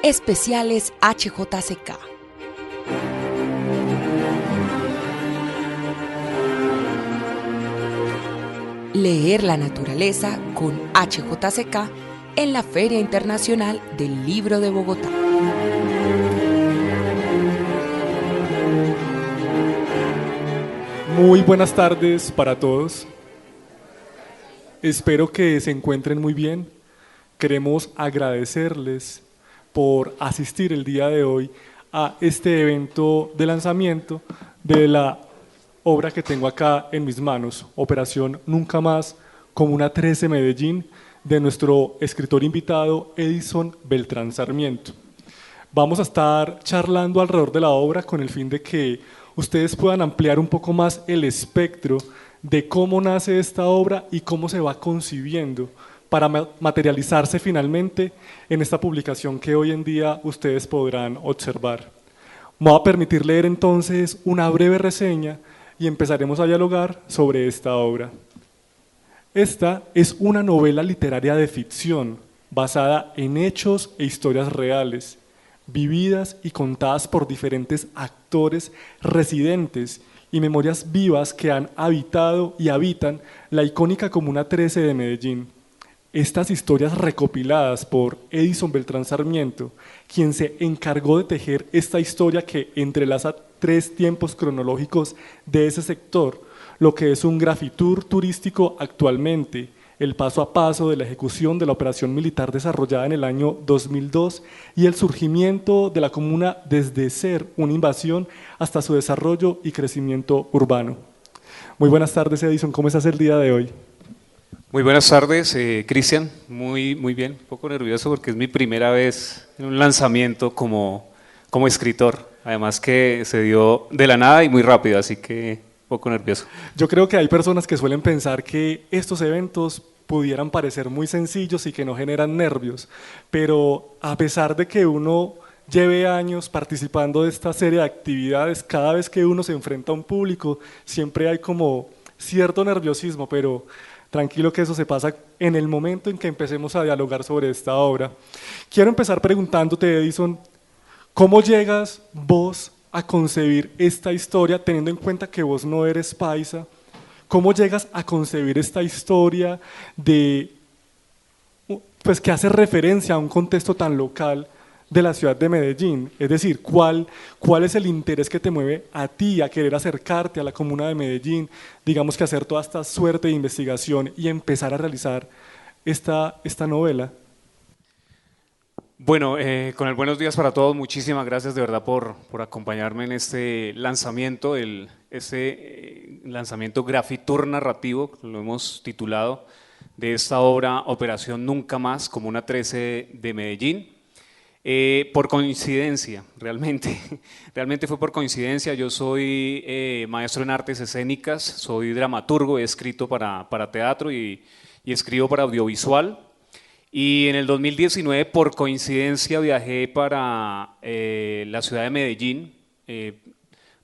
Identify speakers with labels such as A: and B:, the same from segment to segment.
A: Especiales HJCK. Leer la naturaleza con HJCK en la Feria Internacional del Libro de Bogotá.
B: Muy buenas tardes para todos. Espero que se encuentren muy bien. Queremos agradecerles por asistir el día de hoy a este evento de lanzamiento de la obra que tengo acá en mis manos, Operación Nunca Más, Comuna 13 Medellín, de nuestro escritor invitado Edison Beltrán Sarmiento. Vamos a estar charlando alrededor de la obra con el fin de que ustedes puedan ampliar un poco más el espectro de cómo nace esta obra y cómo se va concibiendo para materializarse finalmente en esta publicación que hoy en día ustedes podrán observar. Me voy a permitir leer entonces una breve reseña y empezaremos a dialogar sobre esta obra. Esta es una novela literaria de ficción basada en hechos e historias reales, vividas y contadas por diferentes actores residentes y memorias vivas que han habitado y habitan la icónica Comuna 13 de Medellín. Estas historias recopiladas por Edison Beltrán Sarmiento, quien se encargó de tejer esta historia que entrelaza tres tiempos cronológicos de ese sector, lo que es un grafitour turístico actualmente, el paso a paso de la ejecución de la operación militar desarrollada en el año 2002 y el surgimiento de la comuna desde ser una invasión hasta su desarrollo y crecimiento urbano. Muy buenas tardes, Edison, ¿cómo estás el día de hoy?
C: Muy buenas tardes, Cristian, muy bien, un poco nervioso porque es mi primera vez en un lanzamiento como escritor, además que se dio de la nada y muy rápido, así que un poco nervioso.
B: Yo creo que hay personas que suelen pensar que estos eventos pudieran parecer muy sencillos y que no generan nervios, pero a pesar de que uno lleve años participando de esta serie de actividades, cada vez que uno se enfrenta a un público siempre hay como cierto nerviosismo, pero tranquilo que eso se pasa en el momento en que empecemos a dialogar sobre esta obra. Quiero empezar preguntándote, Edison, ¿cómo llegas vos a concebir esta historia teniendo en cuenta que vos no eres paisa? ¿Cómo llegas a concebir esta historia pues, que hace referencia a un contexto tan local de la ciudad de Medellín? Es decir, ¿cuál es el interés que te mueve a ti a querer acercarte a la comuna de Medellín, digamos que hacer toda esta suerte de investigación y empezar a realizar esta novela?
C: Bueno, con el buenos días para todos, muchísimas gracias de verdad por acompañarme en este lanzamiento, lanzamiento grafitour narrativo, lo hemos titulado, de esta obra Operación Nunca Más, Comuna 13 de Medellín. Por coincidencia, realmente fue por coincidencia. Yo soy maestro en artes escénicas, soy dramaturgo, he escrito para teatro y escribo para audiovisual. Y en el 2019, por coincidencia, viajé para la ciudad de Medellín.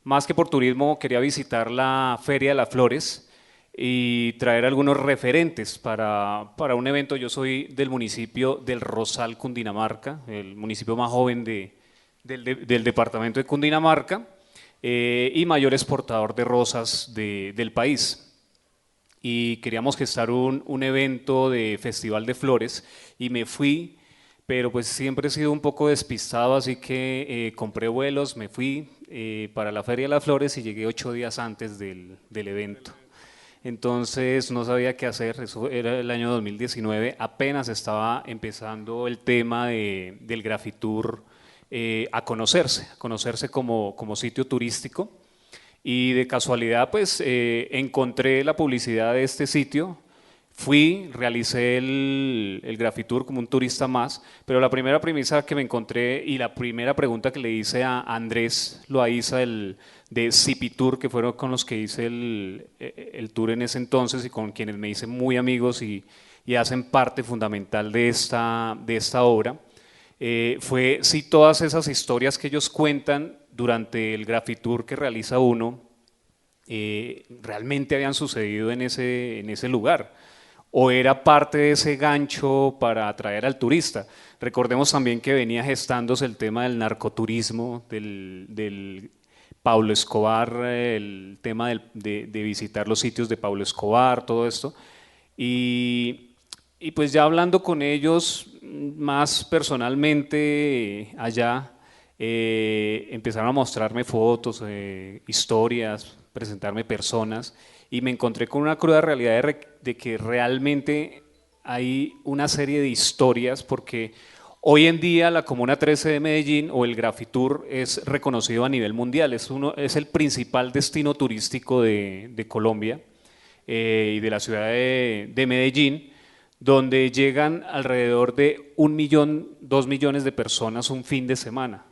C: Más que por turismo, quería visitar la Feria de las Flores y traer algunos referentes para un evento. Yo soy del municipio del Rosal, Cundinamarca, el municipio más joven del departamento de Cundinamarca y mayor exportador de rosas del país. Y queríamos gestar un evento de festival de flores y me fui, pero pues siempre he sido un poco despistado, así que compré vuelos, me fui para la Feria de las Flores y llegué 8 días antes del evento. Entonces no sabía qué hacer, eso era el año 2019, apenas estaba empezando el tema del grafitour a conocerse como sitio turístico. Y de casualidad pues encontré la publicidad de este sitio, fui, realicé el grafitour como un turista más, pero la primera premisa que me encontré y la primera pregunta que le hice a Andrés Loaiza de Cipitour, que fueron con los que hice el tour en ese entonces y con quienes me hice muy amigos y hacen parte fundamental de esta obra, fue si todas esas historias que ellos cuentan durante el grafitour que realiza uno realmente habían sucedido en ese lugar o era parte de ese gancho para atraer al turista. Recordemos también que venía gestándose el tema del narcoturismo, del Pablo Escobar, el tema de visitar los sitios de Pablo Escobar, todo esto. Y pues ya hablando con ellos más personalmente allá, empezaron a mostrarme fotos, historias, presentarme personas, y me encontré con una cruda realidad de que realmente hay una serie de historias, porque hoy en día la Comuna 13 de Medellín o el Grafitour es reconocido a nivel mundial, es el principal destino turístico de Colombia y de la ciudad de Medellín, donde llegan alrededor de 1 millón, 2 millones de personas un fin de semana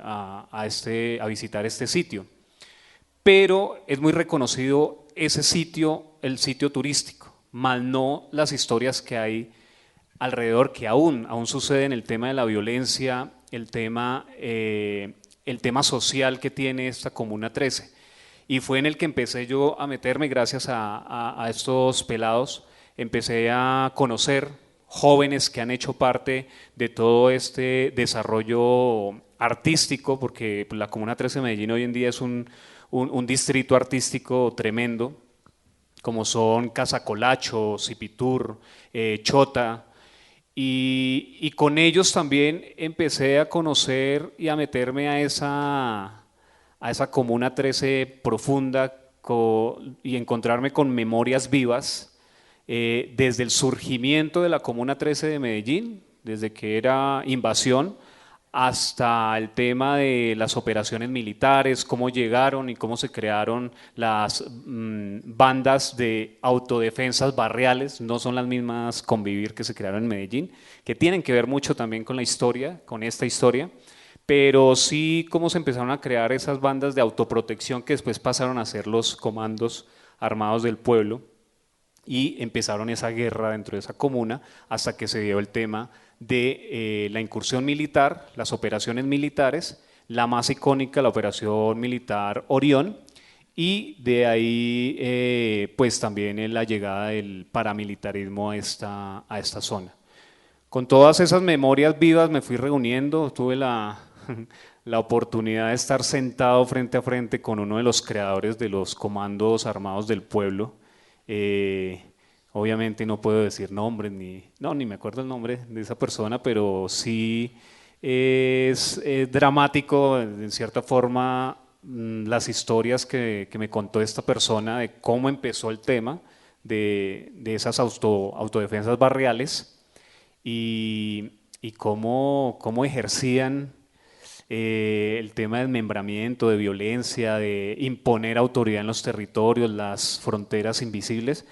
C: a visitar este sitio. Pero es muy reconocido ese sitio, el sitio turístico, más no las historias que hay alrededor, que aún suceden, el tema de la violencia, el tema social que tiene esta Comuna 13. Y fue en el que empecé yo a meterme, gracias a estos pelados, empecé a conocer jóvenes que han hecho parte de todo este desarrollo artístico, porque la Comuna 13 de Medellín hoy en día es un distrito artístico tremendo, como son Casacolacho, Zipitur, Chota, y con ellos también empecé a conocer y a meterme a esa Comuna 13 profunda y encontrarme con memorias vivas, desde el surgimiento de la Comuna 13 de Medellín, desde que era invasión, hasta el tema de las operaciones militares, cómo llegaron y cómo se crearon las bandas de autodefensas barriales. No son las mismas Convivir que se crearon en Medellín, que tienen que ver mucho también con la historia, con esta historia, pero sí cómo se empezaron a crear esas bandas de autoprotección que después pasaron a ser los comandos armados del pueblo, y empezaron esa guerra dentro de esa comuna hasta que se dio el tema de la incursión militar, las operaciones militares, la más icónica, la operación militar Orión, y de ahí pues también la llegada del paramilitarismo a esta zona. Con todas esas memorias vivas me fui reuniendo, tuve la oportunidad de estar sentado frente a frente con uno de los creadores de los comandos armados del pueblo. Obviamente no puedo decir nombres, ni me acuerdo el nombre de esa persona, pero sí es dramático en cierta forma las historias que me contó esta persona de cómo empezó el tema de esas autodefensas barriales y cómo ejercían el tema de desmembramiento, de violencia, de imponer autoridad en los territorios, las fronteras invisibles,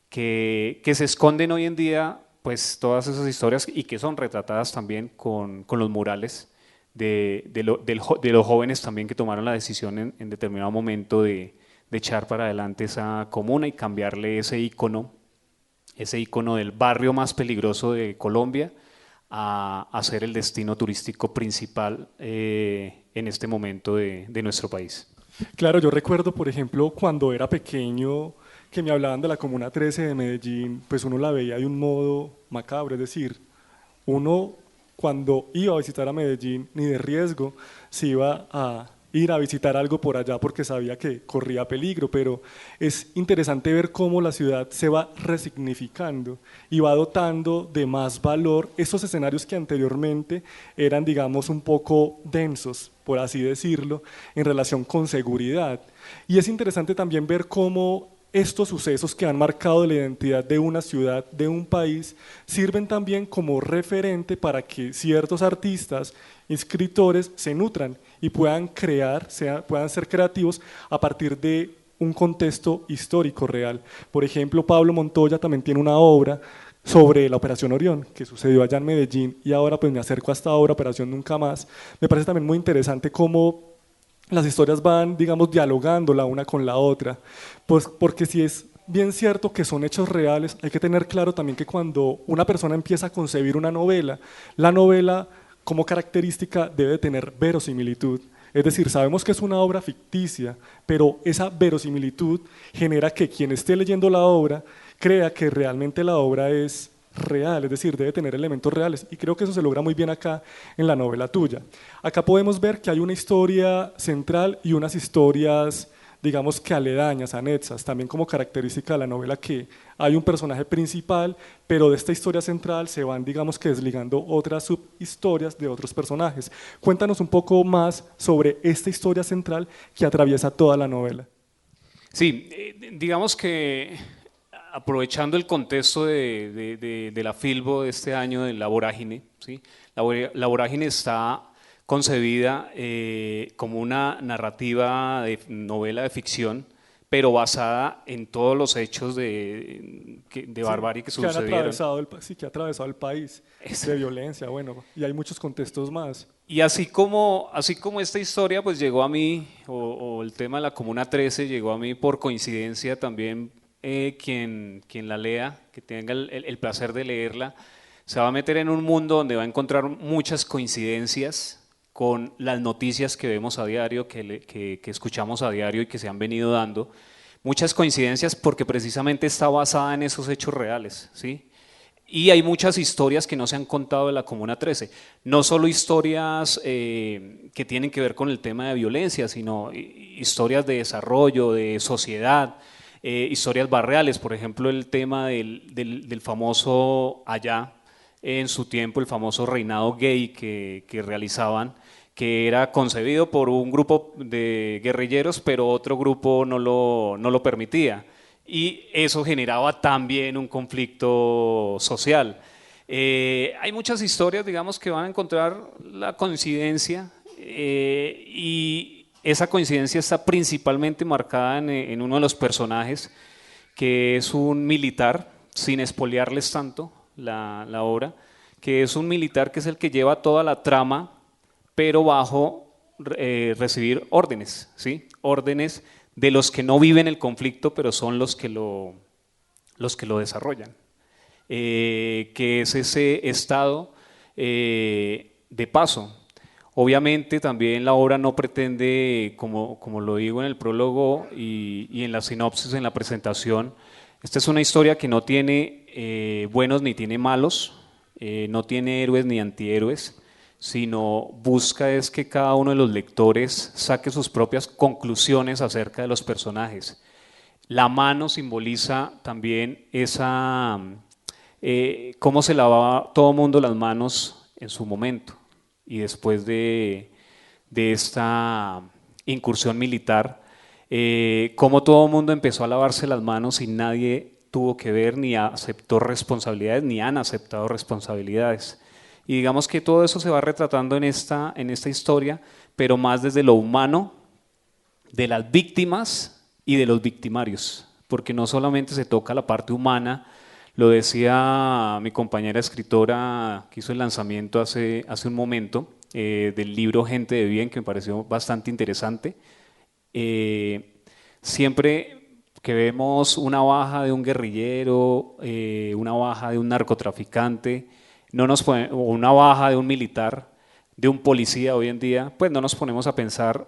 C: que se esconden hoy en día, pues todas esas historias, y que son retratadas también con los murales de los jóvenes también que tomaron la decisión en determinado momento de echar para adelante esa comuna y cambiarle ese icono del barrio más peligroso de Colombia a ser el destino turístico principal en este momento de nuestro país.
B: Claro, yo recuerdo, por ejemplo, cuando era pequeño, que me hablaban de la Comuna 13 de Medellín, pues uno la veía de un modo macabro, es decir, uno cuando iba a visitar a Medellín, ni de riesgo se iba a ir a visitar algo por allá porque sabía que corría peligro, pero es interesante ver cómo la ciudad se va resignificando y va dotando de más valor esos escenarios que anteriormente eran, digamos, un poco densos, por así decirlo, en relación con seguridad. Y es interesante también ver cómo estos sucesos que han marcado la identidad de una ciudad, de un país, sirven también como referente para que ciertos artistas, escritores se nutran y puedan crear, puedan ser creativos a partir de un contexto histórico real. Por ejemplo, Pablo Montoya también tiene una obra sobre la Operación Orión, que sucedió allá en Medellín, y ahora pues me acerco a esta obra, Operación Nunca Más. Me parece también muy interesante cómo las historias van, digamos, dialogando la una con la otra, pues porque si es bien cierto que son hechos reales, hay que tener claro también que cuando una persona empieza a concebir una novela, la novela como característica debe tener verosimilitud. Es decir, sabemos que es una obra ficticia, pero esa verosimilitud genera que quien esté leyendo la obra crea que realmente la obra es real, es decir, debe tener elementos reales, y creo que eso se logra muy bien acá en la novela tuya. Acá podemos ver que hay una historia central y unas historias, digamos que aledañas, anexas, también como característica de la novela, que hay un personaje principal, pero de esta historia central se van, digamos que desligando otras subhistorias de otros personajes. Cuéntanos un poco más sobre esta historia central que atraviesa toda la novela.
C: Sí, digamos que aprovechando el contexto de la Filbo de este año, de La Vorágine, ¿sí? La Vorágine está concebida como una narrativa de novela de ficción, pero basada en todos los hechos de barbarie que sucedieron.
B: Que ha atravesado el país, de violencia, bueno, y hay muchos contextos más.
C: Y así como esta historia pues llegó a mí, o el tema de la Comuna 13 llegó a mí por coincidencia también, quien la lea, que tenga el placer de leerla, se va a meter en un mundo donde va a encontrar muchas coincidencias con las noticias que vemos a diario, que escuchamos a diario y que se han venido dando. Muchas coincidencias porque precisamente está basada en esos hechos reales, ¿sí? Y hay muchas historias que no se han contado de la Comuna 13, no solo historias que tienen que ver con el tema de violencia, sino historias de desarrollo, de sociedad, historias barriales, por ejemplo el tema del famoso allá, en su tiempo el famoso reinado gay que realizaban, que era concebido por un grupo de guerrilleros, pero otro grupo no lo permitía. Y eso generaba también un conflicto social. Hay muchas historias, digamos, que van a encontrar la coincidencia y esa coincidencia está principalmente marcada en uno de los personajes, que es un militar, sin espolearles tanto la obra, que es un militar que es el que lleva toda la trama, pero bajo recibir órdenes, ¿sí? Órdenes de los que no viven el conflicto, pero son los que lo desarrollan, que es ese estado de paso. Obviamente también la obra no pretende, como lo digo en el prólogo y en la sinopsis, en la presentación, esta es una historia que no tiene buenos ni tiene malos, no tiene héroes ni antihéroes, sino busca es que cada uno de los lectores saque sus propias conclusiones acerca de los personajes. La mano simboliza también esa, cómo se lavaba todo el mundo las manos en su momento, y después de esta incursión militar, cómo todo el mundo empezó a lavarse las manos y nadie tuvo que ver ni aceptó responsabilidades ni han aceptado responsabilidades. Y digamos que todo eso se va retratando en esta historia, pero más desde lo humano, de las víctimas y de los victimarios, porque no solamente se toca la parte humana, lo decía mi compañera escritora que hizo el lanzamiento hace un momento, del libro Gente de Bien, que me pareció bastante interesante. Siempre que vemos una baja de un guerrillero, una baja de un narcotraficante, o una baja de un militar, de un policía hoy en día, pues no nos ponemos a pensar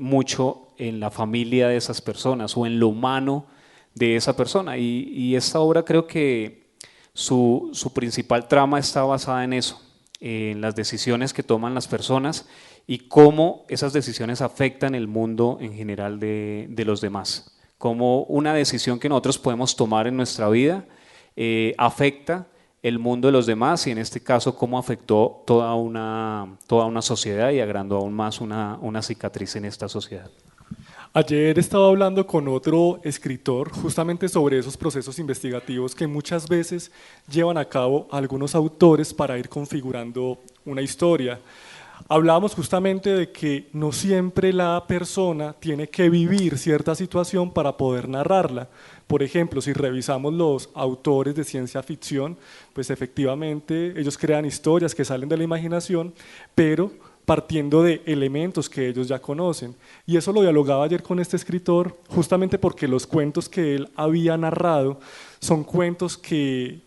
C: mucho en la familia de esas personas o en lo humano de esa persona. Y esta obra creo que su principal trama está basada en eso, en las decisiones que toman las personas y cómo esas decisiones afectan el mundo en general de los demás. Cómo una decisión que nosotros podemos tomar en nuestra vida afecta el mundo de los demás, y en este caso cómo afectó toda una sociedad y agrandó aún más una cicatriz en esta sociedad.
B: Ayer estaba hablando con otro escritor justamente sobre esos procesos investigativos que muchas veces llevan a cabo algunos autores para ir configurando una historia. Hablábamos justamente de que no siempre la persona tiene que vivir cierta situación para poder narrarla. Por ejemplo, si revisamos los autores de ciencia ficción, pues efectivamente ellos crean historias que salen de la imaginación, pero partiendo de elementos que ellos ya conocen. Y eso lo dialogaba ayer con este escritor, justamente porque los cuentos que él había narrado son cuentos que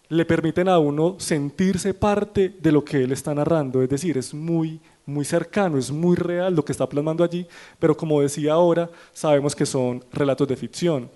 B: le permiten a uno sentirse parte de lo que él está narrando, es decir, es muy cercano, es muy real lo que está plasmando allí, pero como decía ahora, sabemos que son relatos de ficción.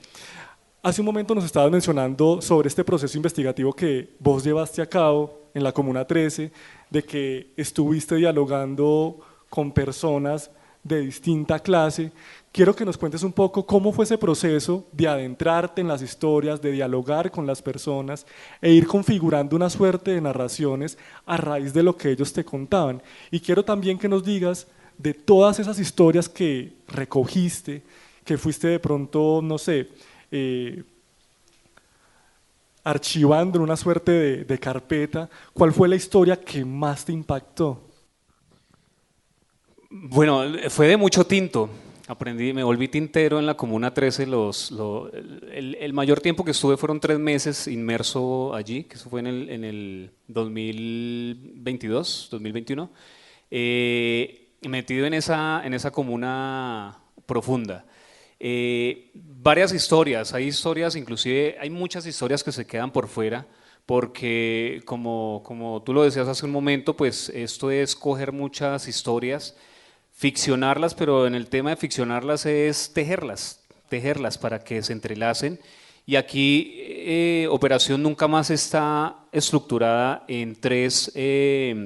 B: Hace un momento nos estabas mencionando sobre este proceso investigativo que vos llevaste a cabo en la Comuna 13, de que estuviste dialogando con personas de distinta clase. Quiero que nos cuentes un poco cómo fue ese proceso de adentrarte en las historias, de dialogar con las personas e ir configurando una suerte de narraciones a raíz de lo que ellos te contaban. Y quiero también que nos digas de todas esas historias que recogiste, que fuiste de pronto, no sé, archivando en una suerte de carpeta, ¿cuál fue la historia que más te impactó?
C: Bueno, fue de mucho tinto. Aprendí, me volví tintero en la Comuna 13. El mayor tiempo que estuve fueron 3 meses inmerso allí, que eso fue en el 2022, 2021, metido en esa comuna profunda. Varias historias, hay historias, inclusive hay muchas historias que se quedan por fuera, porque como tú lo decías hace un momento, pues esto es coger muchas historias, ficcionarlas, pero en el tema de ficcionarlas es tejerlas para que se entrelacen. Y aquí Operación Nunca Más está estructurada en 3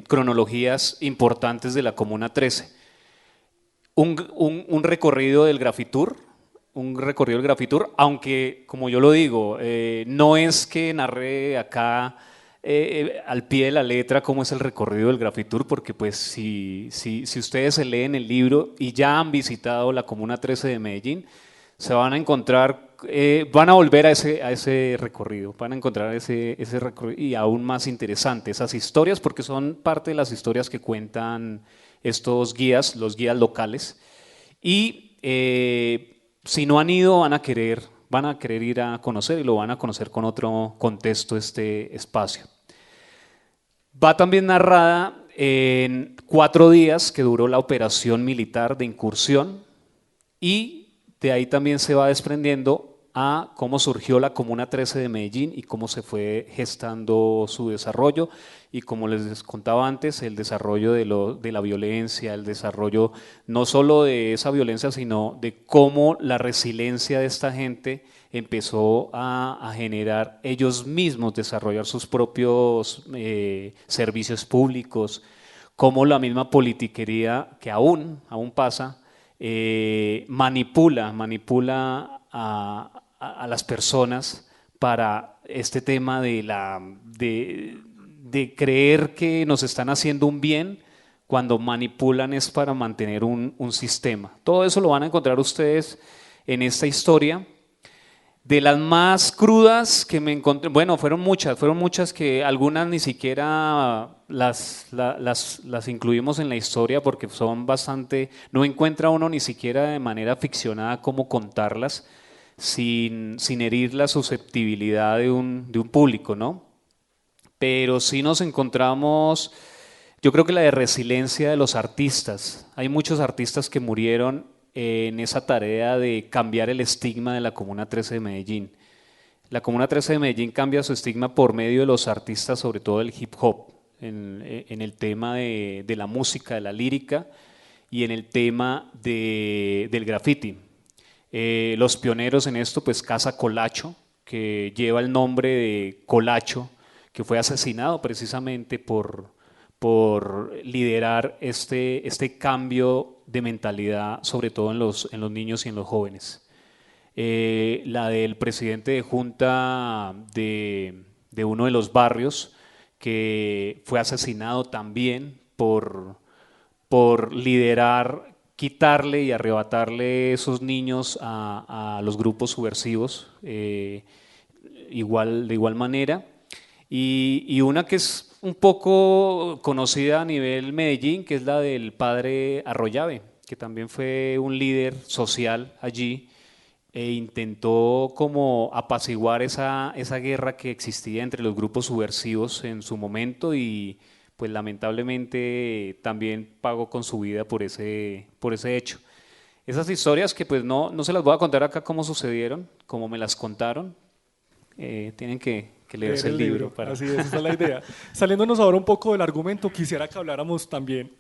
C: cronologías importantes de la Comuna 13. Un recorrido del Grafitur, aunque como yo lo digo, no es que narre acá al pie de la letra cómo es el recorrido del Grafitur, porque pues si ustedes se leen el libro y ya han visitado la Comuna 13 de Medellín, se van a encontrar, van a volver a ese recorrido, van a encontrar ese recorrido y aún más interesante, esas historias, porque son parte de las historias que cuentan estos guías, los guías locales, y si no han ido van a querer ir a conocer y lo van a conocer con otro contexto este espacio. Va también narrada en 4 días que duró la operación militar de incursión, y de ahí también se va desprendiendo a cómo surgió la Comuna 13 de Medellín y cómo se fue gestando su desarrollo, y como les contaba antes, el desarrollo de la violencia, el desarrollo no solo de esa violencia, sino de cómo la resiliencia de esta gente empezó a generar ellos mismos, desarrollar sus propios servicios públicos, cómo la misma politiquería que aún pasa, manipula a las personas para este tema de creer que nos están haciendo un bien, cuando manipulan es para mantener un sistema. Todo eso lo van a encontrar ustedes en esta historia. De las más crudas que me encontré, bueno, fueron muchas que algunas ni siquiera las incluimos en la historia, porque son bastante, no encuentra uno ni siquiera de manera ficcionada cómo contarlas sin herir la susceptibilidad de un público, ¿no? Pero sí nos encontramos, yo creo que la de resiliencia de los artistas. Hay muchos artistas que murieron en esa tarea de cambiar el estigma de la Comuna 13 de Medellín. La Comuna 13 de Medellín cambia su estigma por medio de los artistas, sobre todo del hip hop, en el tema de la música, de la lírica, y en el tema del graffiti. Los pioneros en esto, pues Casa Colacho, que lleva el nombre de Colacho, que fue asesinado precisamente por liderar este cambio de mentalidad, sobre todo en los niños y en los jóvenes. La del presidente de junta de uno de los barrios, que fue asesinado también por liderar, quitarle y arrebatarle esos niños a los grupos subversivos, de igual manera. Y una que es un poco conocida a nivel Medellín, que es la del padre Arroyave, que también fue un líder social allí e intentó como apaciguar esa guerra que existía entre los grupos subversivos en su momento, y pues lamentablemente también pagó con su vida por ese hecho. Esas historias que pues no se las voy a contar acá cómo sucedieron, como me las contaron, tienen que leerse el libro.
B: Así es, esa es la idea. Saliéndonos ahora un poco del argumento, quisiera que habláramos también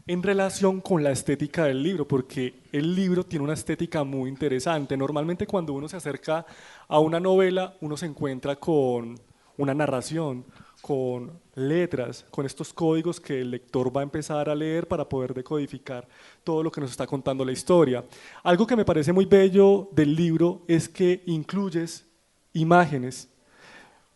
B: en relación con la estética del libro, porque el libro tiene una estética muy interesante. Normalmente cuando uno se acerca a una novela, uno se encuentra con una narración, con letras, con estos códigos que el lector va a empezar a leer para poder decodificar todo lo que nos está contando la historia. Algo que me parece muy bello del libro es que incluyes imágenes.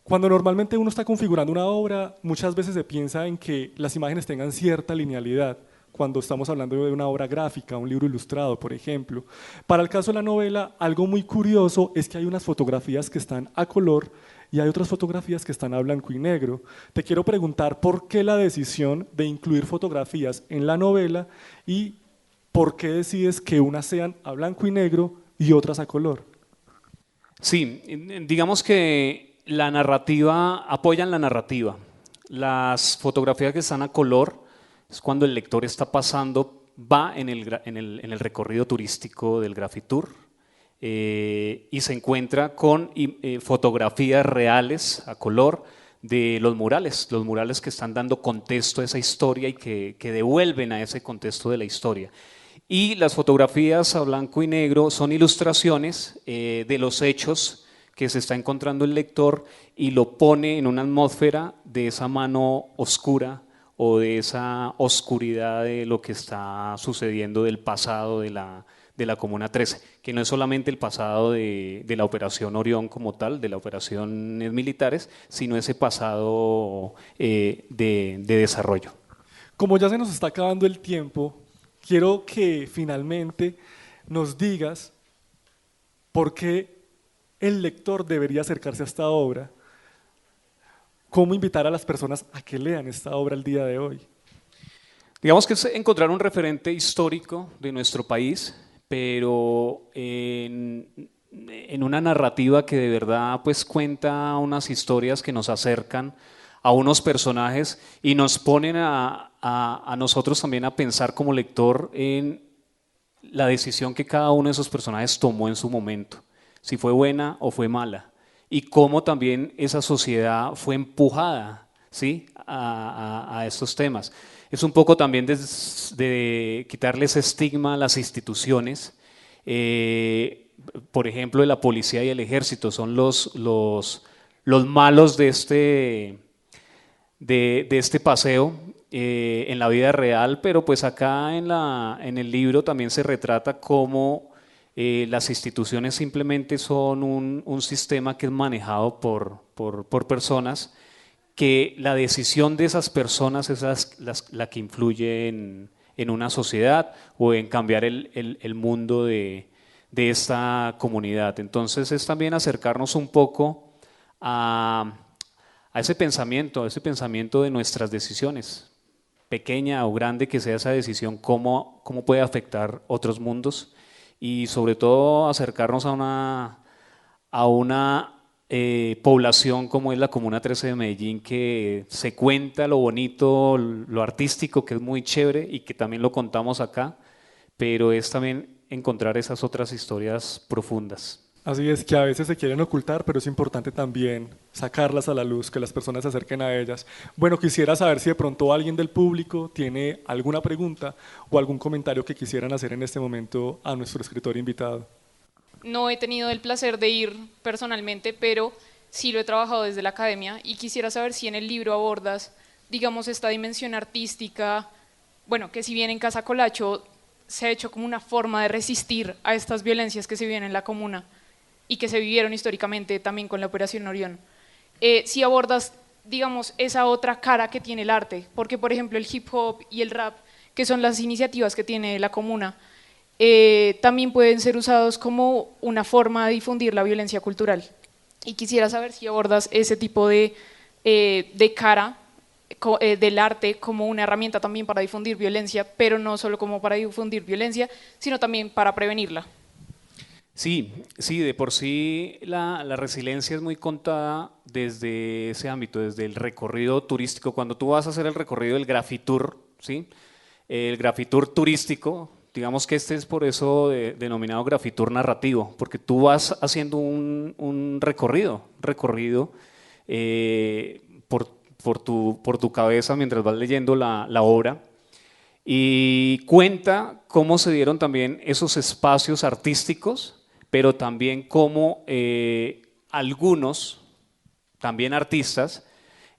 B: Cuando normalmente uno está configurando una obra, muchas veces se piensa en que las imágenes tengan cierta linealidad, cuando estamos hablando de una obra gráfica, un libro ilustrado, por ejemplo. Para el caso de la novela, algo muy curioso es que hay unas fotografías que están a color y hay otras fotografías que están a blanco y negro. Te quiero preguntar por qué la decisión de incluir fotografías en la novela y por qué decides que unas sean a blanco y negro y otras a color.
C: Sí, digamos que la narrativa, apoyan la narrativa. Las fotografías que están a color es cuando el lector está pasando, va en el recorrido turístico del Grafitour y se encuentra con fotografías reales a color de los murales que están dando contexto a esa historia y que devuelven a ese contexto de la historia. Y las fotografías a blanco y negro son ilustraciones de los hechos que se está encontrando el lector y lo pone en una atmósfera de esa mano oscura o de esa oscuridad de lo que está sucediendo del pasado de la Comuna 13, que no es solamente el pasado de la Operación Orión como tal, de las operaciones militares, sino ese pasado de desarrollo.
B: Como ya se nos está acabando el tiempo, quiero que finalmente nos digas por qué el lector debería acercarse a esta obra. ¿Cómo invitar a las personas a que lean esta obra el día de hoy?
C: Digamos que es encontrar un referente histórico de nuestro país, pero en una narrativa que de verdad pues cuenta unas historias que nos acercan a unos personajes y nos ponen a nosotros también a pensar como lector en la decisión que cada uno de esos personajes tomó en su momento, si fue buena o fue mala, y cómo también esa sociedad fue empujada, ¿sí?, a estos temas. Es un poco también de quitarle ese estigma a las instituciones, por ejemplo, de la policía y el ejército, son los malos de este paseo en la vida real, pero pues acá en el libro también se retrata cómo las instituciones simplemente son un sistema que es manejado por personas, que la decisión de esas personas es la que influye en una sociedad o en cambiar el mundo de esta comunidad. Entonces es también acercarnos un poco a ese pensamiento de nuestras decisiones, pequeña o grande que sea esa decisión, cómo puede afectar otros mundos, y sobre todo acercarnos a una población como es la Comuna 13 de Medellín, que se cuenta lo bonito, lo artístico, que es muy chévere y que también lo contamos acá, pero es también encontrar esas otras historias profundas.
B: Así es, que a veces se quieren ocultar, pero es importante también sacarlas a la luz, que las personas se acerquen a ellas. Bueno, quisiera saber si de pronto alguien del público tiene alguna pregunta o algún comentario que quisieran hacer en este momento a nuestro escritor invitado.
D: No he tenido el placer de ir personalmente, pero sí lo he trabajado desde la academia y quisiera saber si en el libro abordas, digamos, esta dimensión artística, bueno, que si bien en Casa Colacho se ha hecho como una forma de resistir a estas violencias que se viven en la comuna y que se vivieron históricamente también con la Operación Orión, si abordas, digamos, esa otra cara que tiene el arte, porque por ejemplo el hip hop y el rap, que son las iniciativas que tiene la comuna, también pueden ser usados como una forma de difundir la violencia cultural. Y quisiera saber si abordas ese tipo de cara del arte como una herramienta también para difundir violencia, pero no solo como para difundir violencia, sino también para prevenirla.
C: Sí, de por sí la resiliencia es muy contada desde ese ámbito, desde el recorrido turístico. Cuando tú vas a hacer el recorrido del Grafitour, ¿sí?, el Grafitour turístico, digamos que este es por eso denominado Grafitour narrativo, porque tú vas haciendo un recorrido por tu cabeza mientras vas leyendo la obra, y cuenta cómo se dieron también esos espacios artísticos, pero también cómo algunos, también artistas,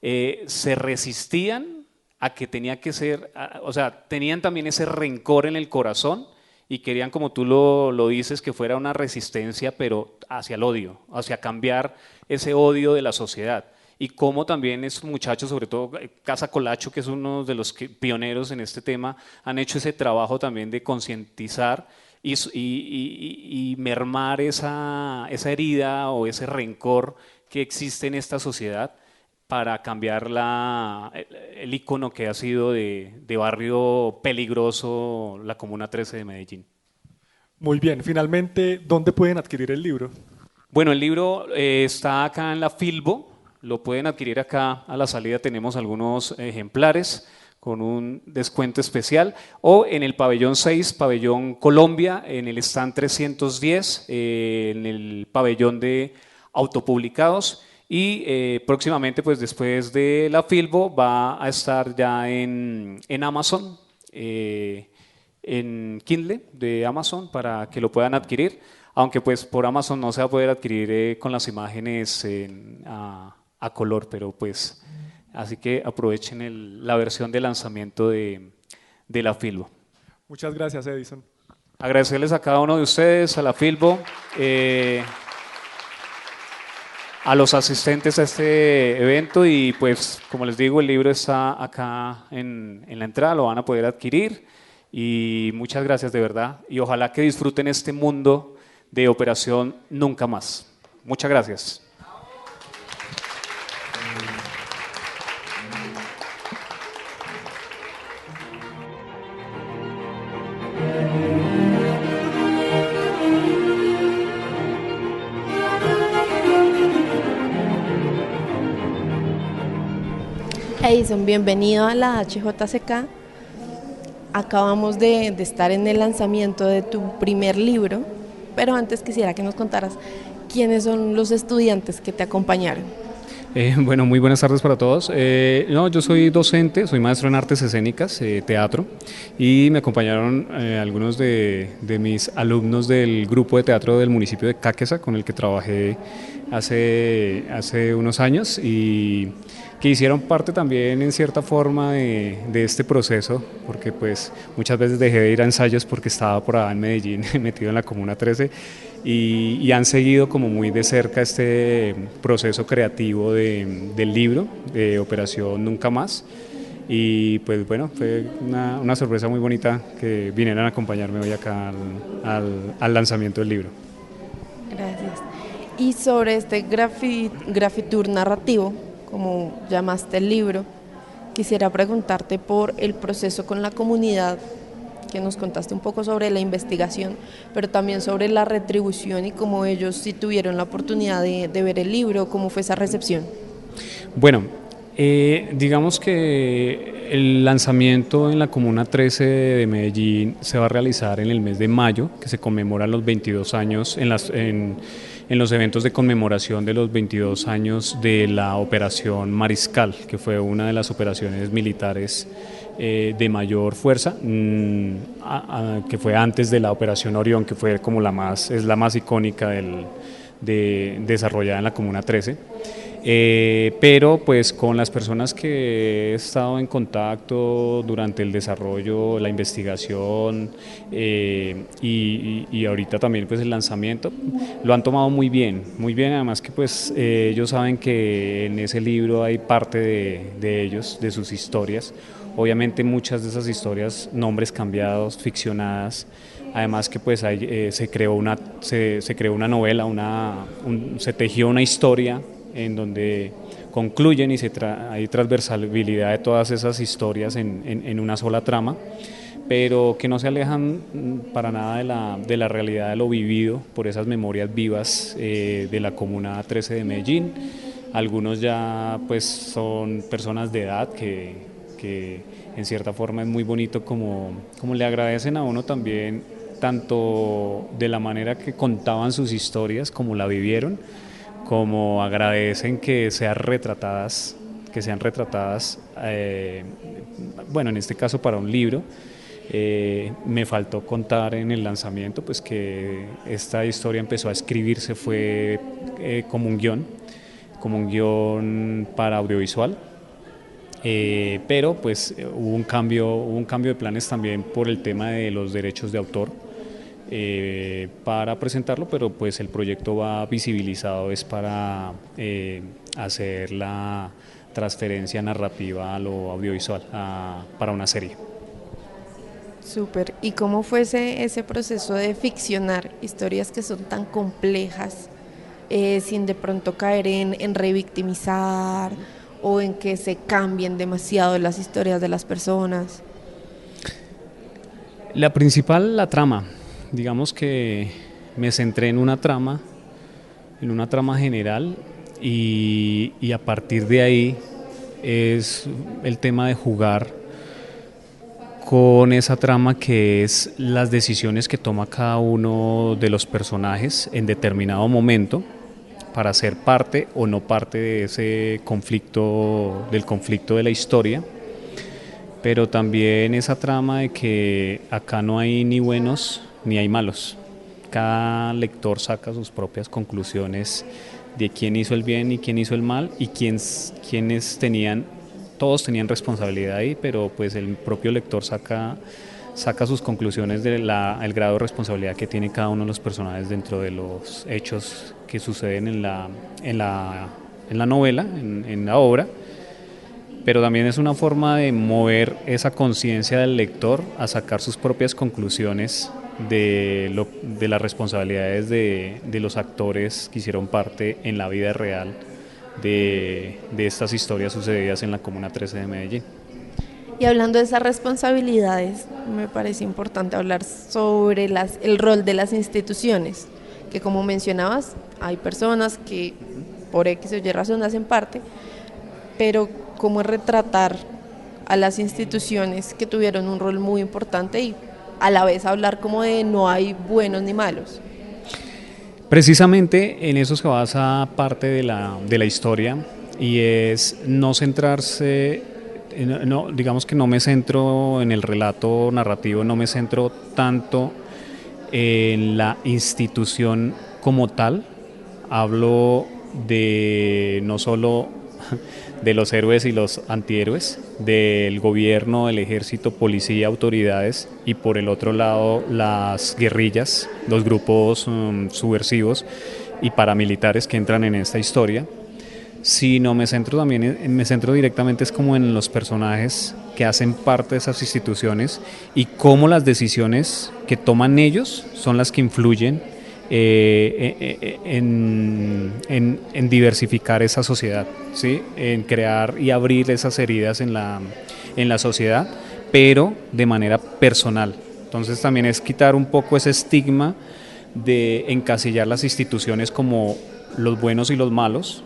C: se resistían a que tenía que ser, o sea, tenían también ese rencor en el corazón y querían, como tú lo dices, que fuera una resistencia, pero hacia el odio, hacia cambiar ese odio de la sociedad. Y cómo también esos muchachos, sobre todo Casa Colacho, que es uno de los pioneros en este tema, han hecho ese trabajo también de concientizar y mermar esa herida o ese rencor que existe en esta sociedad para cambiar el icono que ha sido de barrio peligroso, la Comuna 13 de Medellín.
B: Muy bien, finalmente, ¿dónde pueden adquirir el libro?
C: Bueno, el libro está acá en la Filbo, lo pueden adquirir acá a la salida, tenemos algunos ejemplares con un descuento especial, o en el pabellón 6, pabellón Colombia, en el stand 310, en el pabellón de autopublicados, y próximamente, pues después de la Filbo, va a estar ya en Amazon, en Kindle de Amazon, para que lo puedan adquirir, aunque pues por Amazon no se va a poder adquirir con las imágenes a color, pero pues así que aprovechen la versión de lanzamiento de la Filbo.
B: Muchas gracias, Edison.
C: Agradecerles a cada uno de ustedes, a la Filbo, a los asistentes a este evento, y pues como les digo, el libro está acá en la entrada, lo van a poder adquirir, y muchas gracias de verdad, y ojalá que disfruten este mundo de Operación Nunca Más. Muchas gracias.
E: Edison, bienvenido a la HJCK. Acabamos de estar en el lanzamiento de tu primer libro, pero antes quisiera que nos contaras quiénes son los estudiantes que te acompañaron.
C: Bueno, muy buenas tardes para todos. No, yo soy docente, soy maestro en artes escénicas, teatro, y me acompañaron algunos de mis alumnos del grupo de teatro del municipio de Caqueza, con el que trabajé hace unos años, y que hicieron parte también en cierta forma de este proceso, porque pues muchas veces dejé de ir a ensayos porque estaba por allá en Medellín metido en la Comuna 13, y han seguido como muy de cerca este proceso creativo del libro, de Operación Nunca Más, y pues bueno, fue una sorpresa muy bonita que vinieran a acompañarme hoy acá al lanzamiento del libro.
E: Gracias. Y sobre este grafitour narrativo, como llamaste el libro, quisiera preguntarte por el proceso con la comunidad, que nos contaste un poco sobre la investigación, pero también sobre la retribución y cómo ellos sí tuvieron la oportunidad de ver el libro, cómo fue esa recepción.
C: Bueno, digamos que el lanzamiento en la Comuna 13 de Medellín se va a realizar en el mes de mayo, que se conmemoran los 22 años en los eventos de conmemoración de los 22 años de la Operación Mariscal, que fue una de las operaciones militares de mayor fuerza, que fue antes de la Operación Orión, que fue como es la más icónica desarrollada en la Comuna 13. Pero pues con las personas que he estado en contacto durante el desarrollo, la investigación y ahorita también pues el lanzamiento, lo han tomado muy bien, además que pues ellos saben que en ese libro hay parte de ellos, de sus historias, obviamente muchas de esas historias, nombres cambiados, ficcionadas. Además que pues se creó una novela, se tejió una historia en donde concluyen y hay transversalidad de todas esas historias en una sola trama, pero que no se alejan para nada de la realidad de lo vivido por esas memorias vivas de la Comuna 13 de Medellín. Algunos ya pues son personas de edad que en cierta forma es muy bonito como le agradecen a uno también, tanto de la manera que contaban sus historias, como la vivieron, como agradecen que sean retratadas, bueno, en este caso para un libro, Me faltó contar en el lanzamiento pues que esta historia empezó a escribirse fue como un guión para audiovisual, pero pues hubo un cambio de planes también por el tema de los derechos de autor para presentarlo, pero pues el proyecto va visibilizado es para hacer la transferencia narrativa a lo audiovisual para una serie.
E: Súper. ¿Y cómo fue ese proceso de ficcionar historias que son tan complejas, sin de pronto caer en revictimizar o en que se cambien demasiado las historias de las personas?
C: La trama. Digamos que me centré en una trama general y a partir de ahí es el tema de jugar con esa trama, que es las decisiones que toma cada uno de los personajes en determinado momento para ser parte o no parte de ese conflicto, del conflicto de la historia, pero también esa trama de que acá no hay ni buenos ni hay malos. Cada lector saca sus propias conclusiones de quién hizo el bien y quién hizo el mal y todos tenían responsabilidad ahí, pero pues el propio lector saca sus conclusiones del grado de responsabilidad que tiene cada uno de los personajes dentro de los hechos que suceden en la novela, en la obra, pero también es una forma de mover esa conciencia del lector a sacar sus propias conclusiones de las responsabilidades de los actores que hicieron parte en la vida real de estas historias sucedidas en la Comuna 13 de Medellín.
E: Y hablando de esas responsabilidades, me parece importante hablar sobre el rol de las instituciones, que como mencionabas, hay personas que por X o Y razón hacen parte, pero cómo es retratar a las instituciones que tuvieron un rol muy importante y a la vez hablar como de no hay buenos ni malos.
C: Precisamente en eso se basa parte de la historia, y es no centrarse, digamos que no me centro en el relato narrativo, no me centro tanto en la institución como tal. Hablo de no solo de los héroes y los antihéroes, del gobierno, el ejército, policía, autoridades, y por el otro lado las guerrillas, los grupos subversivos y paramilitares que entran en esta historia. Sino me centro directamente es como en los personajes que hacen parte de esas instituciones y cómo las decisiones que toman ellos son las que influyen en diversificar esa sociedad, ¿sí? En crear y abrir esas heridas en la sociedad, pero de manera personal. Entonces también es quitar un poco ese estigma de encasillar las instituciones como los buenos y los malos,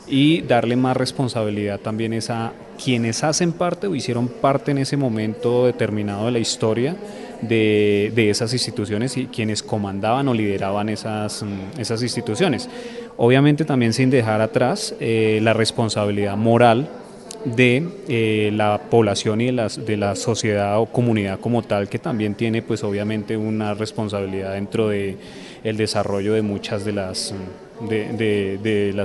C: y darle más responsabilidad también a quienes hacen parte o hicieron parte en ese momento determinado de la historia de esas instituciones y quienes comandaban o lideraban esas instituciones. Obviamente también sin dejar atrás la responsabilidad moral de la población y de la sociedad o comunidad como tal, que también tiene pues obviamente una responsabilidad dentro de el desarrollo de muchas de las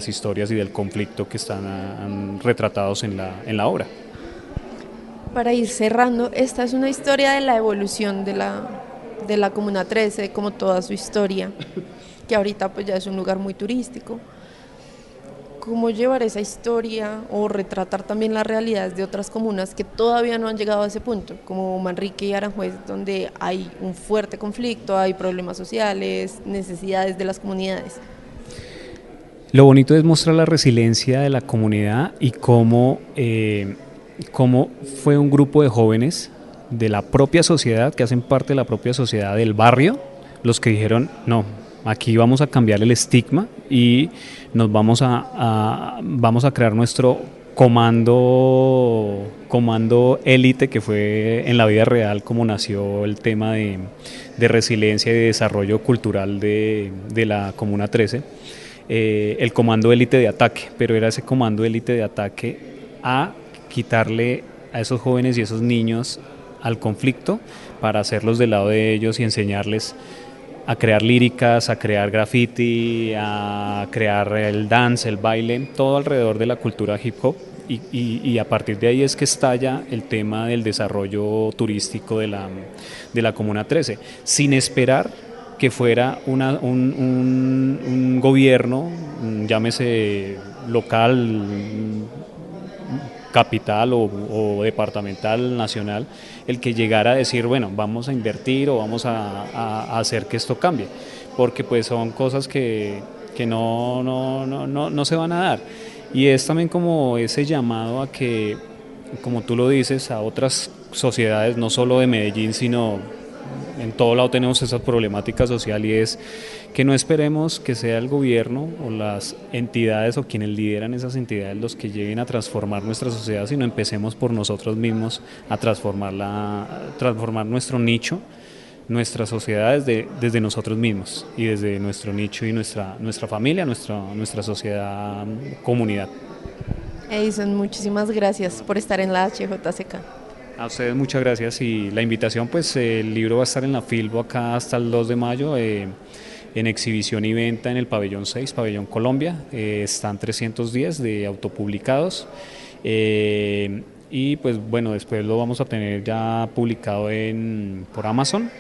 C: historias y del conflicto que están retratados en la obra.
E: Para ir cerrando, esta es una historia de la evolución de la Comuna 13, como toda su historia, que ahorita pues ya es un lugar muy turístico. ¿Cómo llevar esa historia o retratar también las realidades de otras comunas que todavía no han llegado a ese punto, como Manrique y Aranjuez, donde hay un fuerte conflicto, hay problemas sociales, necesidades de las comunidades?
C: Lo bonito es mostrar la resiliencia de la comunidad y cómo fue un grupo de jóvenes de la propia sociedad, que hacen parte de la propia sociedad del barrio, los que dijeron, no, aquí vamos a cambiar el estigma y nos vamos a crear nuestro comando élite, que fue en la vida real como nació el tema de resiliencia y de desarrollo cultural de la Comuna 13, el comando élite de ataque, pero era ese comando élite de ataque a quitarle a esos jóvenes y esos niños al conflicto para hacerlos del lado de ellos y enseñarles a crear líricas, a crear graffiti, a crear el dance, el baile, todo alrededor de la cultura hip hop. Y a partir de ahí es que estalla el tema del desarrollo turístico de la Comuna 13, sin esperar que fuera un gobierno, llámese local, capital o departamental, nacional, el que llegara a decir, bueno, vamos a invertir o vamos a hacer que esto cambie, porque pues son cosas que no se van a dar. Y es también como ese llamado a que, como tú lo dices, a otras sociedades, no solo de Medellín, sino en todo lado tenemos esa problemática social, y es que no esperemos que sea el gobierno o las entidades o quienes lideran esas entidades los que lleguen a transformar nuestra sociedad, sino empecemos por nosotros mismos a transformar nuestro nicho, nuestras sociedades desde nosotros mismos y desde nuestro nicho y nuestra familia, nuestra sociedad, comunidad.
E: Edison, muchísimas gracias por estar en la HJCK.
C: A ustedes muchas gracias, y la invitación, pues el libro va a estar en la Filbo acá hasta el 2 de mayo, en exhibición y venta en el pabellón 6, pabellón Colombia. Están 310 de autopublicados. Y pues bueno, después lo vamos a tener ya publicado por Amazon.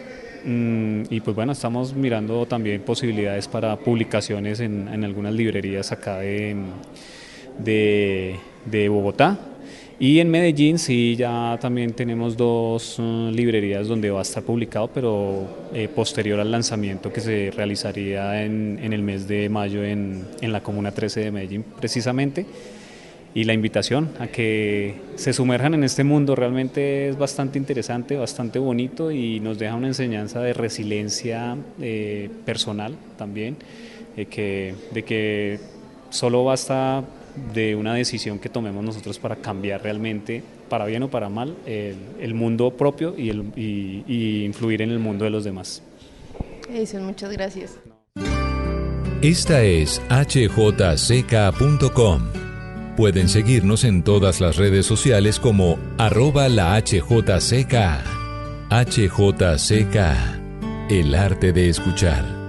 C: Y pues bueno, estamos mirando también posibilidades para publicaciones en algunas librerías acá de Bogotá. Y en Medellín sí, ya también tenemos 2 librerías donde va a estar publicado, pero posterior al lanzamiento que se realizaría en el mes de mayo en la Comuna 13 de Medellín precisamente. Y la invitación a que se sumerjan en este mundo realmente es bastante interesante, bastante bonito, y nos deja una enseñanza de resiliencia personal también, de que solo basta de una decisión que tomemos nosotros para cambiar realmente, para bien o para mal, el mundo propio y influir en el mundo de los demás.
E: Edison, muchas gracias.
F: Esta es hjck.com. Pueden seguirnos en todas las redes sociales como @lahjck. HJCK, el arte de escuchar.